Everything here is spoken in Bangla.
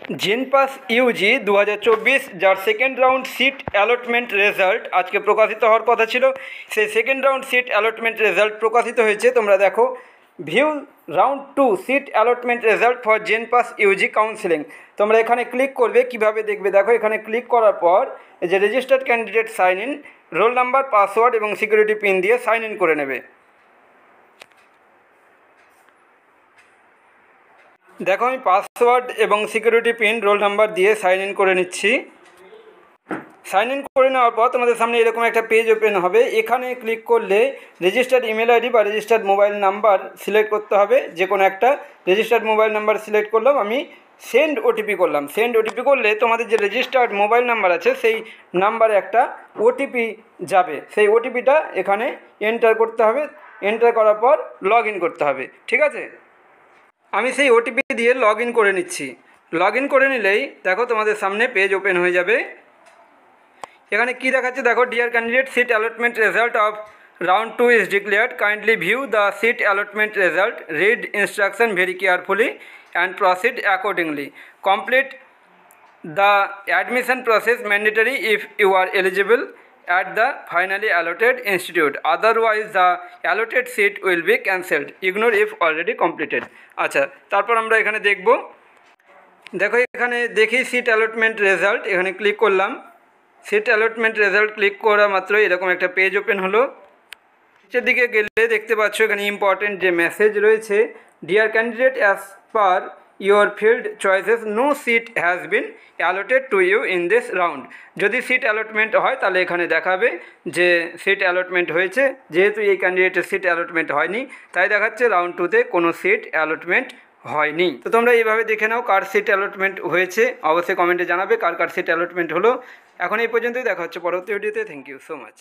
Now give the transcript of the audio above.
জেনপাস ইউজি 2024 যার second round seat allotment result আজকে প্রকাশিত হওয়ার কথা ছিল, সেই second round seat allotment result প্রকাশিত হয়েছে। তোমরা দেখো, view round 2 seat allotment result for JENPAS UG counselling. তোমরা এখানে ক্লিক করবে, কিভাবে দেখবে দেখো, এখানে ক্লিক করার পর এই যে registered candidate sign in, roll number, password এবং সিকিউরিটি পিন দিয়ে সাইন ইন করে নেবে। দেখো, আমি পাসওয়ার্ড এবং সিকিউরিটি পিন, রোল নাম্বার দিয়ে সাইন ইন করে নিচ্ছি। সাইন ইন করে নেওয়ার পর তোমাদের সামনে এরকম একটা পেজ ওপেন হবে। এখানে ক্লিক করলে রেজিস্টার্ড ইমেল আইডি বা রেজিস্টার্ড মোবাইল নাম্বার সিলেক্ট করতে হবে, যে কোনো একটা। রেজিস্টার্ড মোবাইল নাম্বার সিলেক্ট করলাম, আমি সেন্ড ওটিপি করলাম। সেন্ড ওটিপি করলে তোমাদের যে রেজিস্টার্ড মোবাইল নাম্বার আছে সেই নাম্বারে একটা ওটিপি যাবে, সেই ওটিপিটা এখানে এন্টার করতে হবে। এন্টার করার পর লগ ইন করতে হবে, ঠিক আছে। আমি সেই ওটিপি দিয়ে লগ ইন করে নিচ্ছি। লগ ইন করে নিলেই দেখো তোমাদের সামনে পেজ ওপেন হয়ে যাবে। এখানে কী দেখাচ্ছে দেখো, dear candidate, seat allotment result of round 2 is declared, kindly view the seat allotment result, read instruction very carefully and proceed accordingly, complete the admission process mandatory if you are eligible at the finally allotted institute, otherwise the allotted seat will be cancelled, ignore if already completed। আচ্ছা, তারপর আমরা এখানে দেখব। দেখো, এখানে দেখি সিট অ্যালটমেন্ট রেজাল্ট, এখানে ক্লিক করলাম। সিট অ্যালটমেন্ট রেজাল্ট ক্লিক করা মাত্র এরকম একটা পেজ ওপেন হলো। নিচের দিকে গেলে দেখতে পাচ্ছ এখানে ইম্পর্টেন্ট যে মেসেজ রয়েছে, dear candidate, as per your field choices no seat has been allotted to you in this round। যদি সিট অ্যালটমেন্ট হয় তাহলে এখানে দেখাবে যে সিট অ্যালটমেন্ট হয়েছে। যেহেতু এই ক্যান্ডিডেটের সিট অ্যালটমেন্ট হয়নি, তাই দেখাচ্ছে রাউন্ড 2তে কোনো সিট অ্যালটমেন্ট হয়নি। তো তোমরা এইভাবে দেখে নাও কার সিট অ্যালটমেন্ট হয়েছে, অবশ্যই কমেন্টে জানাবে কার কার সিট অ্যালটমেন্ট হলো। এখন এই পর্যন্তই, দেখা হচ্ছে পরবর্তী ভিডিওতে। Thank you so much.